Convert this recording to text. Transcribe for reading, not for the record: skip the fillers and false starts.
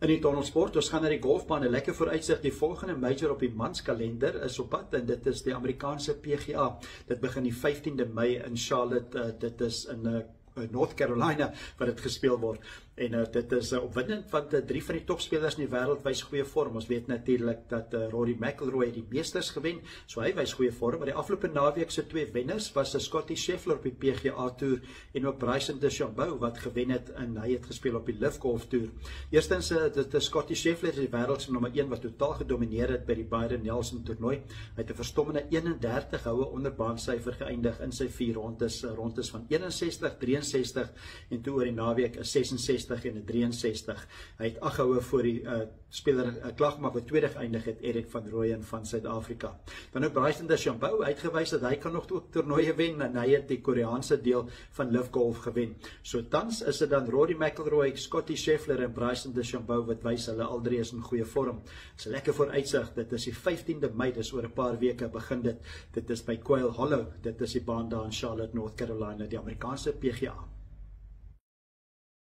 In die Tondelsport, ons gaan na die golfbaan, 'n lekker vooruitsig. Die volgende major op die manskalender is op pad en dit is die Amerikaanse PGA. Dit begin die 15de Mei in Charlotte. Dit is in North Carolina waar dit gespeel word. En dit is opwindend, want 3 van die topspelers in die wêreld wys goeie vorm. Ons weet natuurlik dat Rory McIlroy die meesters gewen, so hy wys goeie vorm. Maar die afgelope naweek se 2 wenners was Scottie Scheffler op die PGA Tour en ook Bryson DeChambeau wat gewen het en hy het gespeel op die LIV Golf Tour. Eerstens, dit is Scottie Scheffler, die wêreld se nommer 1 wat totaal gedomineer het by die Byron Nelson toernooi. Hy het 'n verstommende 31 houe onderbaansyfer geëindig in sy 4 rondes van 61, 63 en toe oor die naweek 'n 66 en 'n 63. Hy het 8 houe voor die speler klag gemaak wat tweede geëindig het, Erik van Rooyen van Suid-Afrika. Dan ook Bryson DeChambeau uitgewys dat hy kan nog toernooie wen en hy het die Koreaanse deel van LIV Golf gewen. So tans is dit dan Rory McIlroy, Scottie Scheffler en Bryson DeChambeau wat wys hulle al drie is in goeie vorm. Dis 'n lekker vooruitsig. Dit is die 15de Mei, dis oor 'n paar weke begin dit. Dit is by Quail Hollow. Dit is die baan daar in Charlotte, North Carolina, die Amerikaanse PGA.